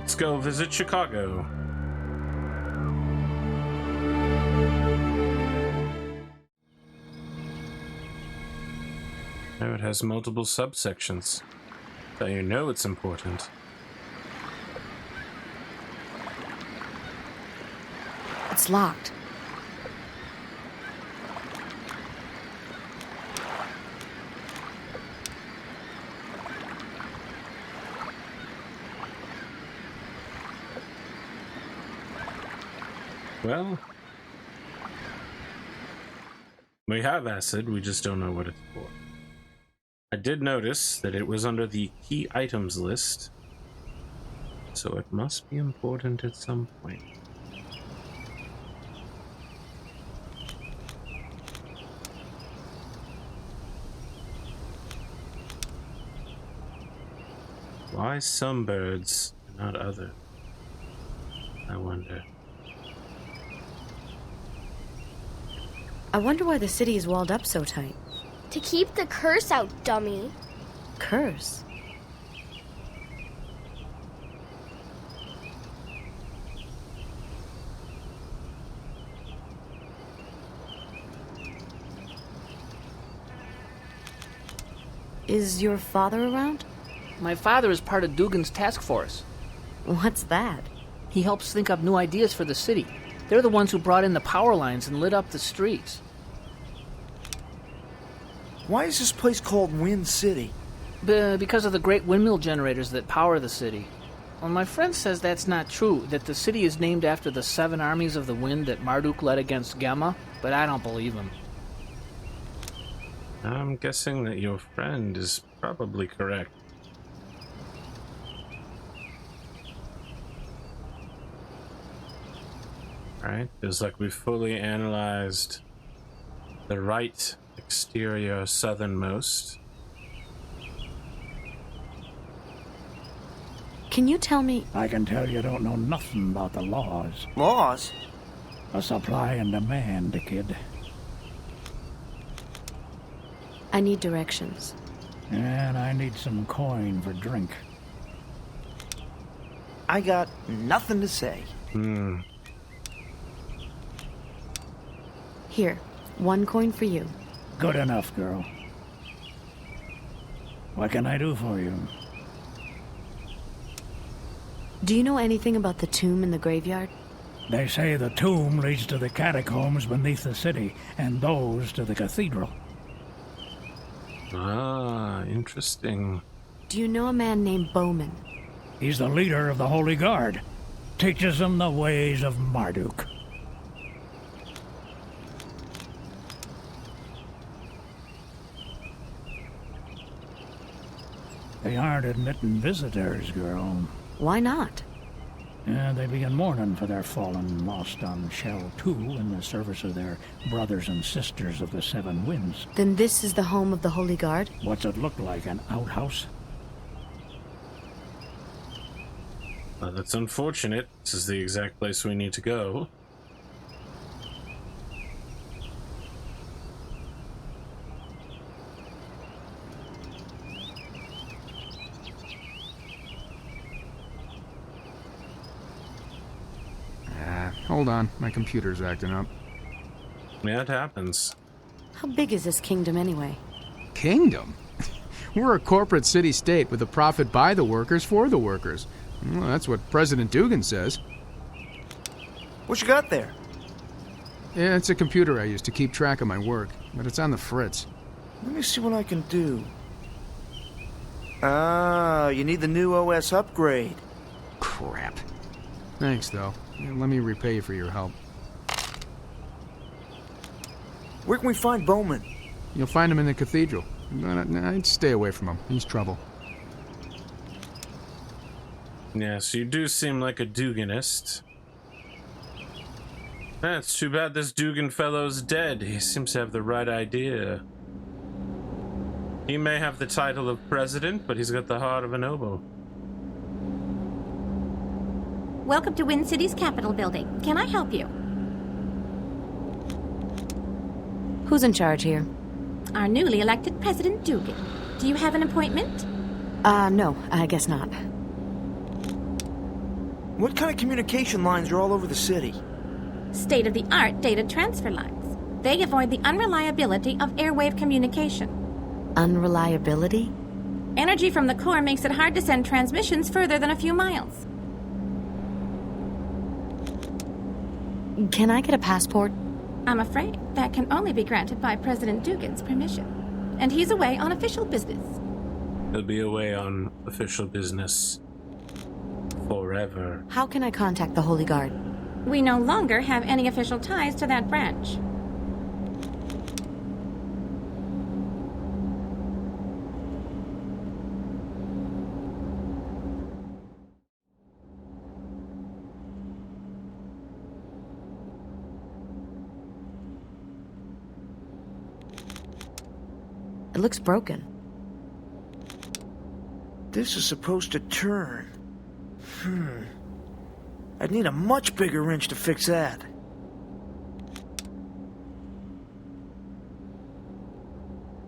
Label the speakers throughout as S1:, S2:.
S1: Let's go visit Chicago. Now it has multiple subsections, so you know it's important.
S2: It's locked.
S1: Well, we have acid, we just don't know what it's for. I did notice that it was under the key items list, so it must be important at some point. Why some birds and not others? I wonder.
S2: I wonder why the city is walled up so tight.
S3: To keep the curse out, dummy.
S2: Curse? Is your father around?
S4: My father is part of Dugan's task force.
S2: What's that?
S4: He helps think up new ideas for the city. They're the ones who brought in the power lines and lit up the streets.
S5: Why is this place called Wind City?
S4: Because of the great windmill generators that power the city. Well, my friend says that's not true, that the city is named after the 7 armies of the wind that Marduk led against Gemma, but I don't believe him.
S1: I'm guessing that your friend is probably correct. Alright, feels like we've fully analyzed the right exterior southernmost.
S2: Can you tell me?
S6: I can tell you don't know nothing about the laws.
S5: Laws?
S6: A supply and demand, kid.
S2: I need directions.
S6: And I need some coin for drink.
S5: I got nothing to say.
S2: Here, 1 coin for you.
S6: Good enough, girl. What can I do for you?
S2: Do you know anything about the tomb in the graveyard?
S6: They say the tomb leads to the catacombs beneath the city, and those to the cathedral.
S1: Ah, interesting.
S2: Do you know a man named Bowman?
S6: He's the leader of the Holy Guard. Teaches them the ways of Marduk. They aren't admitting visitors, girl.
S2: Why not?
S6: They begin mourning for their fallen, lost on Shell 2 in the service of their brothers and sisters of the 7 winds.
S2: Then this is the home of the Holy Guard?
S6: What's it look like, an outhouse?
S1: Well, that's unfortunate. This is the exact place we need to go.
S7: Hold on, my computer's acting up.
S1: Yeah, it happens.
S2: How big is this kingdom anyway?
S7: Kingdom? We're a corporate city-state with a profit by the workers for the workers. Well, that's what President Dugan says.
S5: What you got there?
S7: Yeah, it's a computer I use to keep track of my work, but it's on the fritz.
S5: Let me see what I can do. Ah, you need the new OS upgrade.
S7: Crap. Thanks, though. Let me repay you for your help.
S5: Where can we find Bowman?
S7: You'll find him in the cathedral. But I'd stay away from him. He's trouble.
S1: Yes, you do seem like a Duganist. It's too bad this Dugan fellow's dead. He seems to have the right idea. He may have the title of president, but he's got the heart of a noble.
S8: Welcome to Wind City's Capitol building. Can I help you?
S2: Who's in charge here?
S8: Our newly elected President Dugan. Do you have an appointment?
S2: No, I guess not.
S5: What kind of communication lines are all over the city?
S8: State-of-the-art data transfer lines. They avoid the unreliability of airwave communication.
S2: Unreliability?
S8: Energy from the core makes it hard to send transmissions further than a few miles.
S2: Can I get a passport?
S8: I'm afraid that can only be granted by President Dugan's permission. And he's away on official business.
S1: He'll be away on official business forever.
S2: How can I contact the Holy Guard?
S8: We no longer have any official ties to that branch.
S2: It looks broken.
S5: This is supposed to turn. I'd need a much bigger wrench to fix that.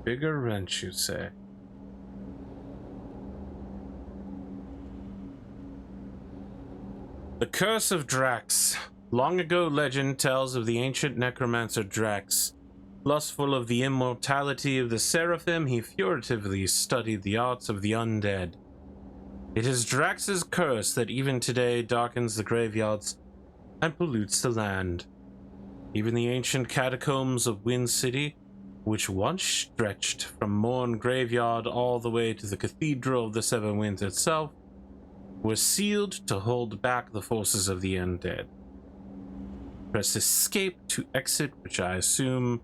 S1: Bigger wrench, you say? The Curse of Drax. Long ago, legend tells of the ancient necromancer Drax. Lustful of the immortality of the seraphim, he furtively studied the arts of the undead. It is Drax's curse that even today darkens the graveyards and pollutes the land. Even the ancient catacombs of Wind City, which once stretched from Morn Graveyard all the way to the Cathedral of the Seven Winds itself, were sealed to hold back the forces of the undead. Press escape to exit, which I assume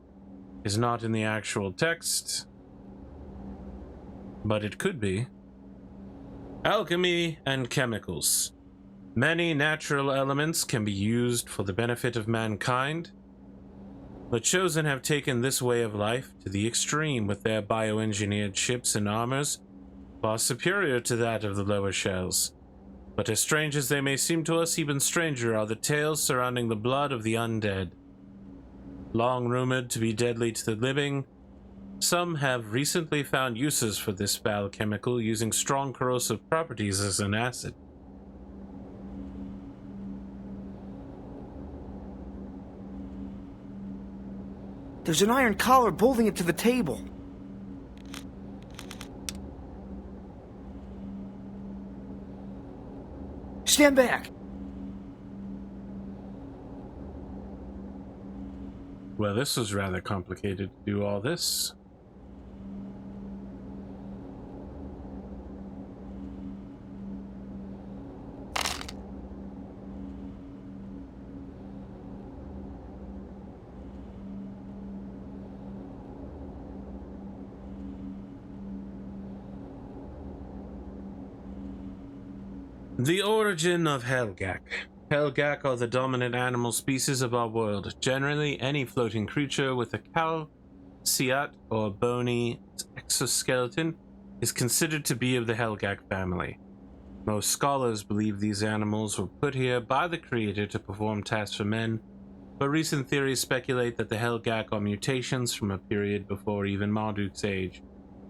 S1: is not in the actual text, but it could be. Alchemy and chemicals. Many natural elements can be used for the benefit of mankind. The Chosen have taken this way of life to the extreme with their bioengineered ships and armors, far superior to that of the lower shells. But as strange as they may seem to us, even stranger are the tales surrounding the blood of the undead. Long rumored to be deadly to the living, some have recently found uses for this foul chemical using strong corrosive properties as an acid.
S5: There's an iron collar bolting it to the table. Stand back!
S1: Well, this was rather complicated to do all this. The origin of Helgak. Helgak are the dominant animal species of our world. Generally, any floating creature with a calciate or bony exoskeleton is considered to be of the Helgak family. Most scholars believe these animals were put here by the Creator to perform tasks for men, but recent theories speculate that the Helgak are mutations from a period before even Marduk's age,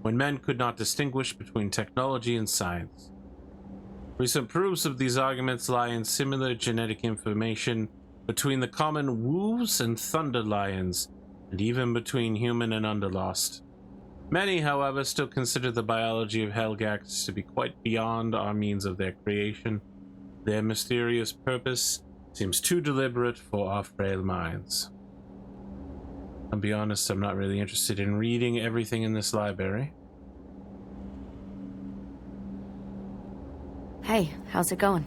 S1: when men could not distinguish between technology and science. Recent proofs of these arguments lie in similar genetic information between the common wolves and thunder lions, and even between human and underlost. Many, however, still consider the biology of Helgaks to be quite beyond our means of their creation. Their mysterious purpose seems too deliberate for our frail minds. I'll be honest, I'm not really interested in reading everything in this library.
S2: Hey, how's it going?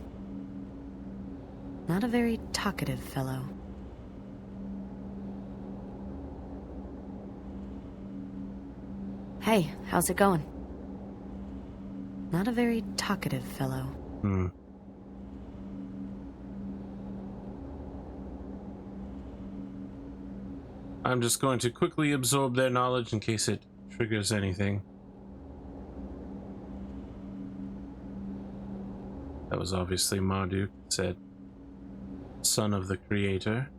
S2: Not a very talkative fellow. Hey, how's it going? Not a very talkative fellow.
S1: I'm just going to quickly absorb their knowledge in case it triggers anything. That was obviously Marduk, said, son of the Creator.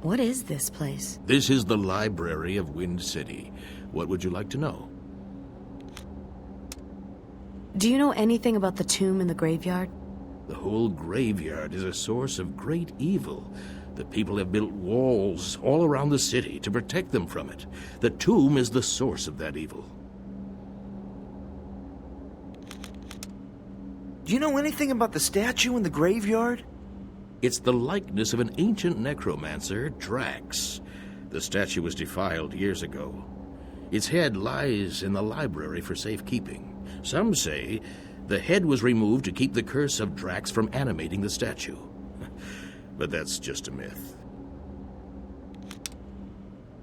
S2: What is this place?
S9: This is the library of Wind City. What would you like to know?
S2: Do you know anything about the tomb in the graveyard?
S9: The whole graveyard is a source of great evil. The people have built walls all around the city to protect them from it. The tomb is the source of that evil.
S5: Do you know anything about the statue in the graveyard?
S9: It's the likeness of an ancient necromancer, Drax. The statue was defiled years ago. Its head lies in the library for safekeeping. Some say the head was removed to keep the curse of Drax from animating the statue. But that's just a myth.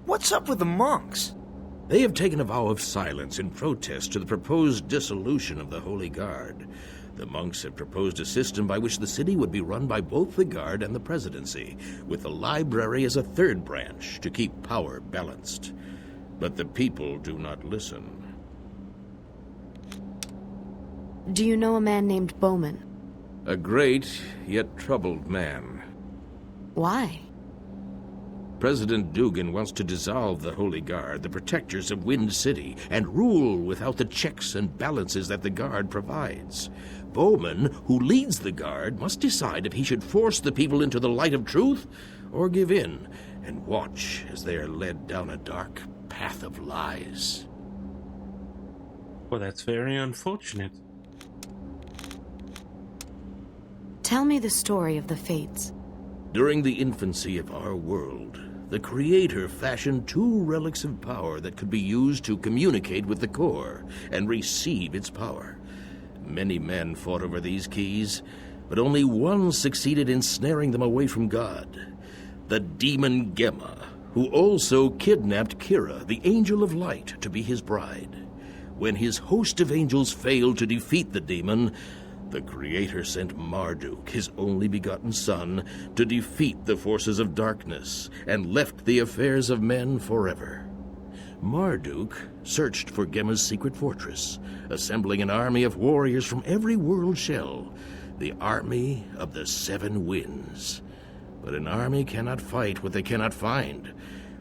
S5: What's up with the monks?
S9: They have taken a vow of silence in protest to the proposed dissolution of the Holy Guard. The monks have proposed a system by which the city would be run by both the Guard and the Presidency, with the library as a third branch to keep power balanced. But the people do not listen.
S2: Do you know a man named Bowman?
S9: A great, yet troubled man.
S2: Why?
S9: President Dugan wants to dissolve the Holy Guard, the protectors of Wind City, and rule without the checks and balances that the Guard provides. Bowman, who leads the Guard, must decide if he should force the people into the light of truth or give in and watch as they are led down a dark path of lies.
S1: Well, that's very unfortunate.
S2: Tell me the story of the Fates.
S9: During the infancy of our world, the Creator fashioned two relics of power that could be used to communicate with the core and receive its power. Many men fought over these keys, but only one succeeded in snaring them away from God. The demon Gemma, who also kidnapped Kira, the angel of light, to be his bride. When his host of angels failed to defeat the demon, the Creator sent Marduk, his only begotten son, to defeat the forces of darkness, and left the affairs of men forever. Marduk searched for Gemma's secret fortress, assembling an army of warriors from every world shell, the army of the Seven Winds. But an army cannot fight what they cannot find.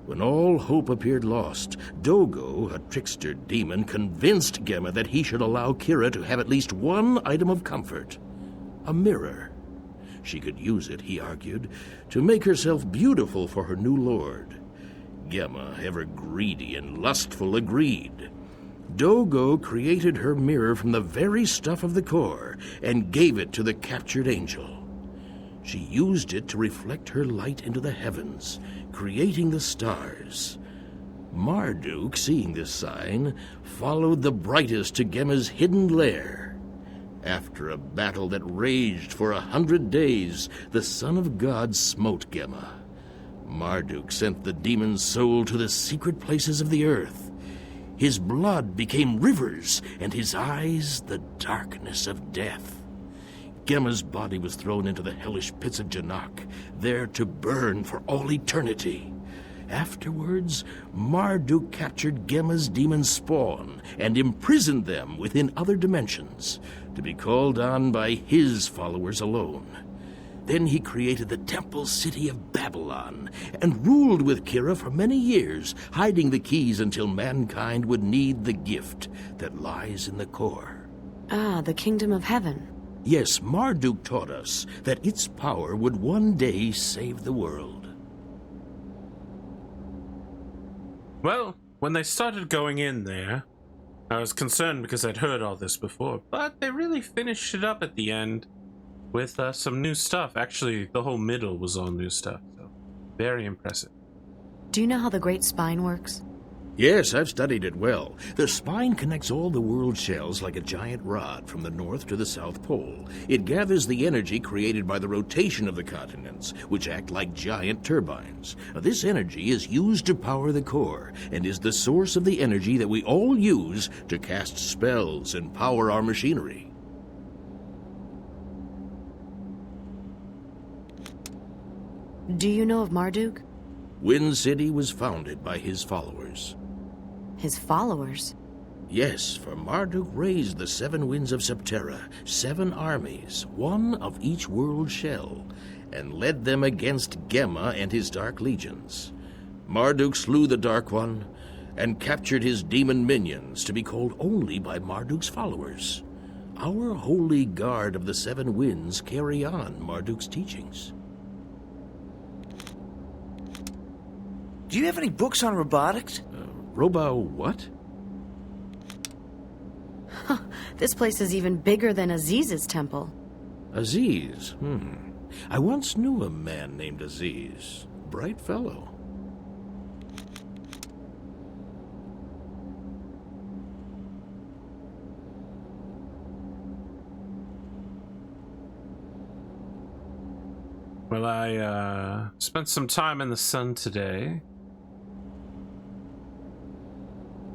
S9: When all hope appeared lost, Dogo, a trickster demon, convinced Gemma that he should allow Kira to have at least one item of comfort: a mirror. She could use it, he argued, to make herself beautiful for her new lord. Gemma, ever greedy and lustful, agreed. Dogo created her mirror from the very stuff of the core and gave it to the captured angel. She used it to reflect her light into the heavens, creating the stars. Marduk, seeing this sign, followed the brightest to Gemma's hidden lair. After a battle that raged for 100 days, the Son of God smote Gemma. Marduk sent the demon's soul to the secret places of the earth. His blood became rivers, and his eyes the darkness of death. Gemma's body was thrown into the hellish pits of Janak, there to burn for all eternity. Afterwards, Marduk captured Gemma's demon spawn and imprisoned them within other dimensions, to be called on by his followers alone. Then he created the temple city of Babylon and ruled with Kira for many years, hiding the keys until mankind would need the gift that lies in the core.
S2: Ah, the kingdom of heaven.
S9: Yes, Marduk taught us that its power would one day save the world.
S1: Well, when they started going in there, I was concerned because I'd heard all this before, but they really finished it up at the end with some new stuff. Actually, the whole middle was all new stuff, so very impressive.
S2: Do you know how the Great Spine works?
S9: Yes, I've studied it well. The spine connects all the world shells like a giant rod from the North to the South Pole. It gathers the energy created by the rotation of the continents, which act like giant turbines. This energy is used to power the core, and is the source of the energy that we all use to cast spells and power our machinery.
S2: Do you know of Marduk?
S9: Wind City was founded by his followers.
S2: His followers?
S9: Yes, for Marduk raised the 7 winds of Septerra, 7 armies, one of each world shell. and led them against Gemma and his Dark Legions. Marduk slew the Dark One and captured his demon minions to be called only by Marduk's followers. Our holy guard of the Seven Winds carry on Marduk's teachings.
S5: Do you have any books on robotics?
S9: What?
S2: This place is even bigger than Aziz's temple.
S9: Aziz? I once knew a man named Aziz. Bright fellow.
S1: Well, I spent some time in the sun today.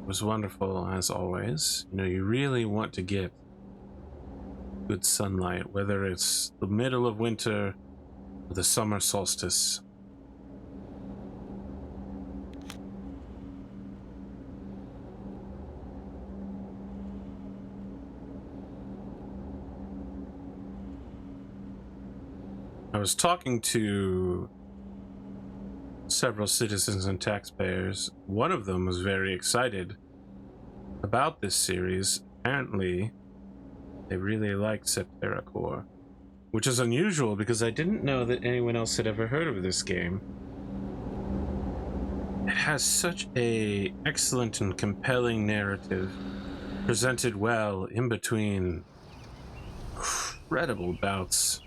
S1: It was wonderful, as always. You know, you really want to get good sunlight, whether it's the middle of winter or the summer solstice. I was talking to several citizens and taxpayers. One of them was very excited about this series. Apparently, they really liked Septerra Core, which is unusual because I didn't know that anyone else had ever heard of this game. It has such a excellent and compelling narrative, presented well in between incredible bouts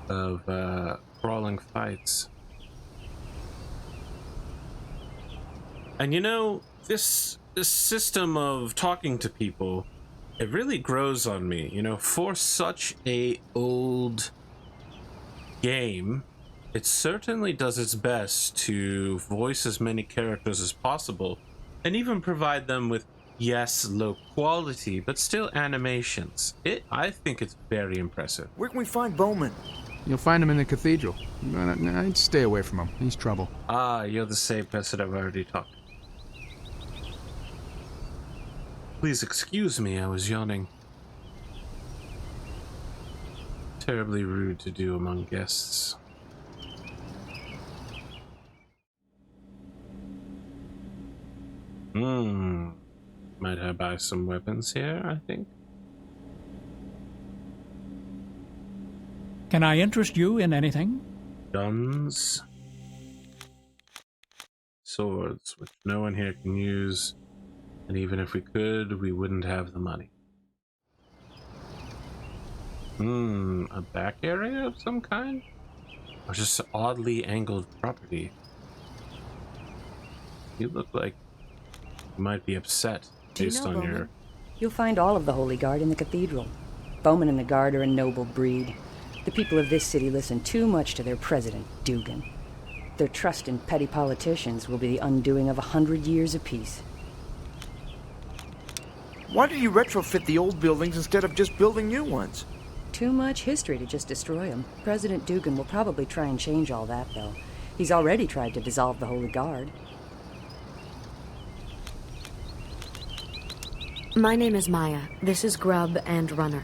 S1: of brawling fights. And you know, this system of talking to people, it really grows on me. You know, for such a old game, it certainly does its best to voice as many characters as possible, and even provide them with, yes, low quality, but still animations. I think it's very impressive.
S5: Where can we find Bowman?
S7: You'll find him in the cathedral. I'd stay away from him. He's trouble.
S1: Ah, you're the same person I've already talked to. Please excuse me, I was yawning. Terribly rude to do among guests. Might I buy some weapons here, I think?
S6: Can I interest you in anything?
S1: Guns. Swords, which no one here can use. And even if we could, we wouldn't have the money. A back area of some kind? Or just oddly angled property? You look like you might be upset based on your...
S10: You'll find all of the Holy Guard in the cathedral. Bowman and the Guard are a noble breed. The people of this city listen too much to their president, Dugan. Their trust in petty politicians will be the undoing of 100 years of peace.
S5: Why do you retrofit the old buildings instead of just building new ones?
S10: Too much history to just destroy them. President Dugan will probably try and change all that, though. He's already tried to dissolve the Holy Guard.
S2: My name is Maya. This is Grub and Runner.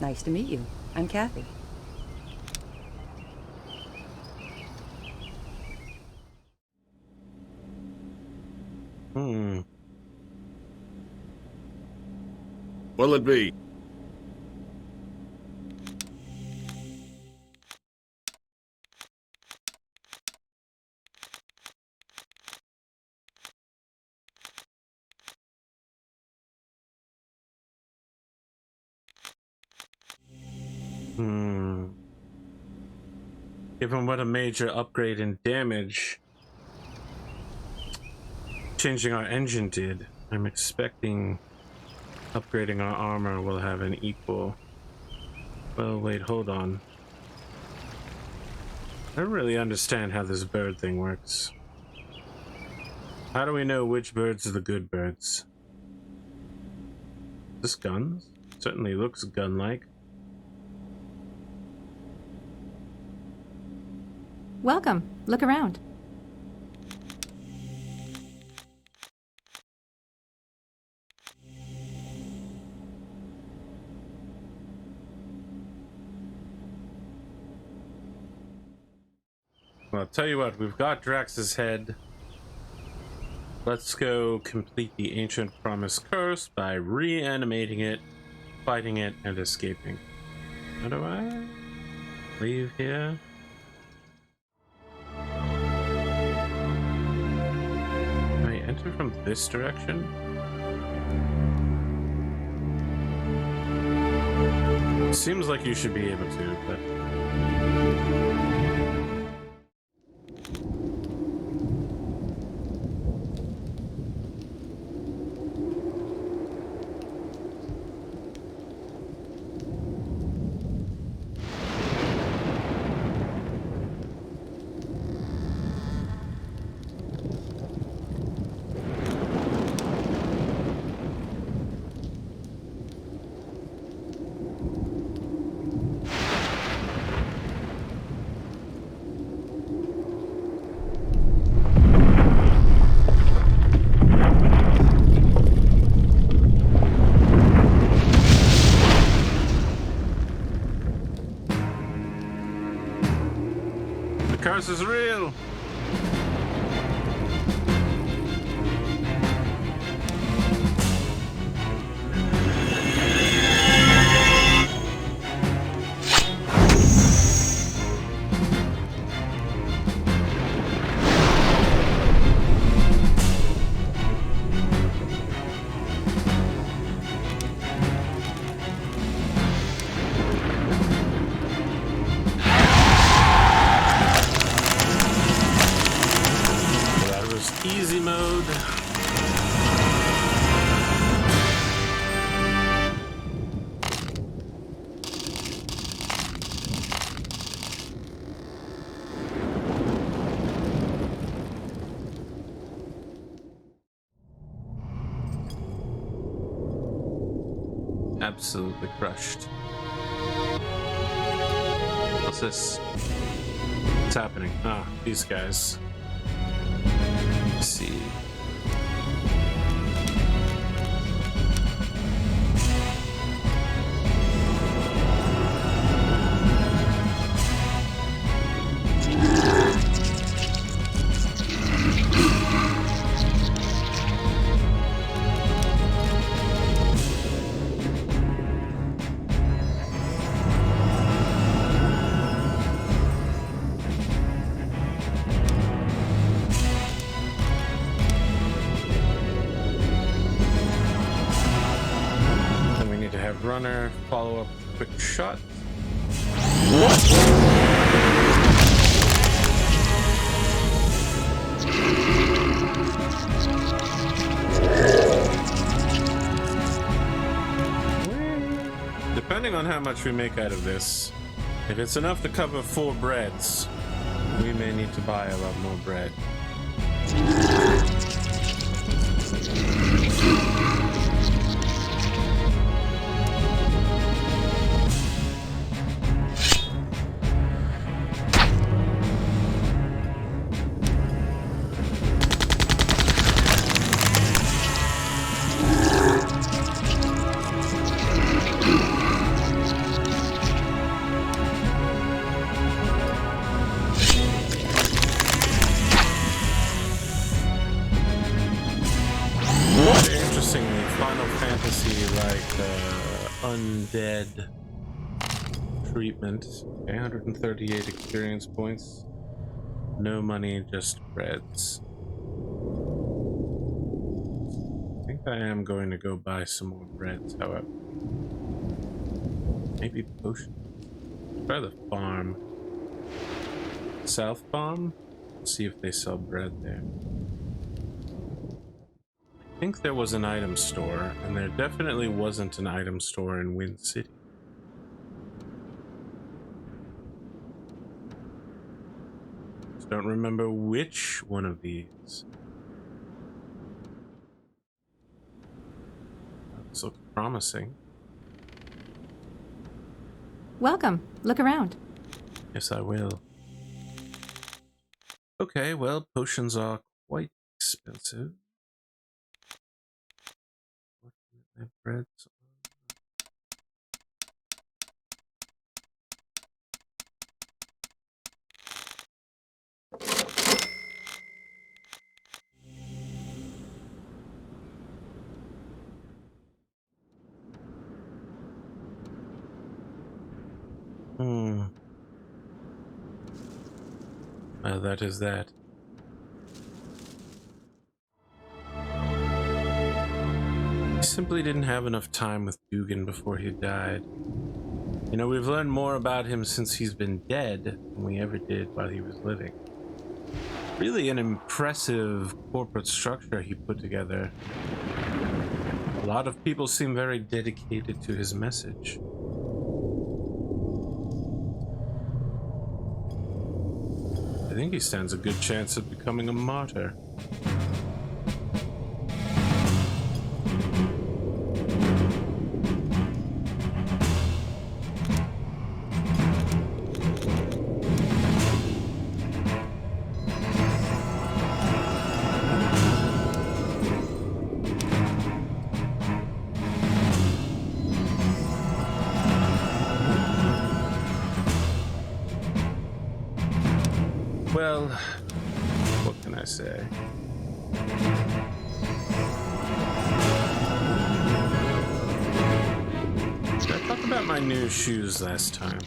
S10: Nice to meet you. I'm Kathy.
S9: What'll it be?
S1: Given what a major upgrade in damage changing our engine did, I'm expecting upgrading our armor will have an equal... Well, wait, hold on. I don't really understand how this bird thing works. How do we know which birds are the good birds? Is this guns? Certainly looks gun-like.
S8: Welcome. Look around.
S1: Well, I'll tell you what, we've got Drax's head. Let's go complete the Ancient Promise curse by reanimating it, fighting it, and escaping. How do I leave here? Can I enter from this direction? Seems like you should be able to, but... The curse is real! Easy mode. Absolutely crushed. What's this? What's happening? Ah, these guys. Let's see. Runner, follow up, quick shot. Depending on how much we make out of this, if it's enough to cover 4 breads, we may need to buy a lot more bread. Undead treatment. Okay, 138 experience points. No money, just breads. I think I am going to go buy some more breads, however. Maybe potions. Try the farm. South Farm? See if they sell bread there. I think there was an item store, and there definitely wasn't an item store in Wind City. Just don't remember which one of these. This looks promising.
S8: Welcome. Look around.
S1: Yes, I will. Okay, well, potions are quite expensive. Breads. That is that. He simply didn't have enough time with Dugan before he died. You know, we've learned more about him since he's been dead than we ever did while he was living. Really an impressive corporate structure he put together. A lot of people seem very dedicated to his message. I think he stands a good chance of becoming a martyr. Well, what can I say? Did I talk about my new shoes last time?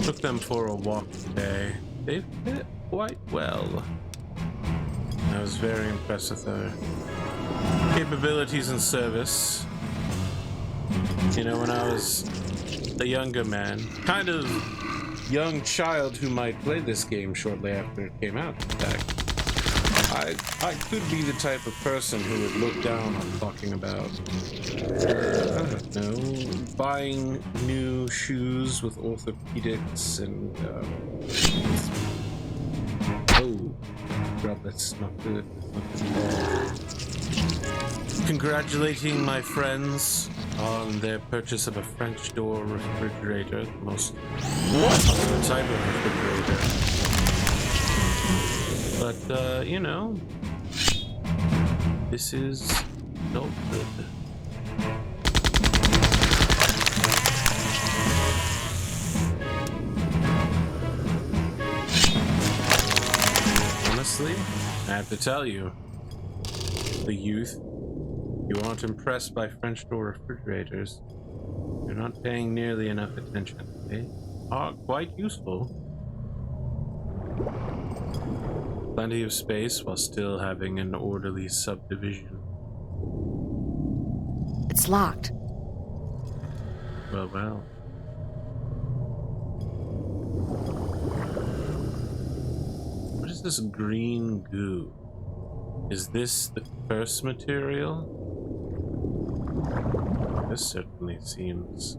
S1: Took them for a walk today. They fit quite well. I was very impressed with their capabilities and service. You know, when I was a younger man, kind of young child who might play this game shortly after it came out. In fact, I could be the type of person who would look down on talking about, I don't know, buying new shoes with orthopedics and, oh, God, that's not good. That's not good at all. Congratulating my friends on their purchase of a French door refrigerator, the most popular type of refrigerator. But, you know, this is adulthood. Honestly, I have to tell you, the youth, you aren't impressed by French door refrigerators. You're not paying nearly enough attention. They are quite useful. Plenty of space while still having an orderly subdivision.
S2: It's locked.
S1: Well, well. What is this green goo? Is this the curse material? This certainly seems...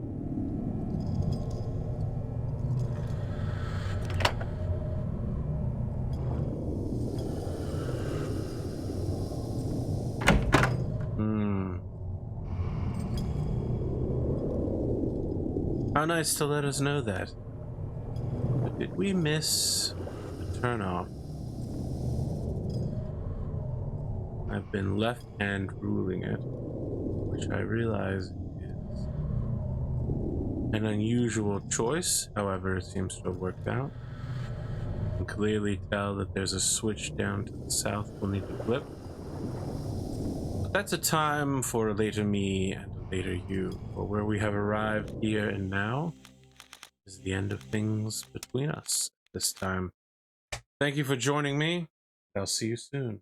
S1: How nice to let us know that. But did we miss a turnoff? I've been left-hand ruling it, which I realize is an unusual choice. However, it seems to have worked out. You can clearly tell that there's a switch down to the south we'll need to flip. But that's a time for a later me and a later you. But where we have arrived here and now is the end of things between us this time. Thank you for joining me. I'll see you soon.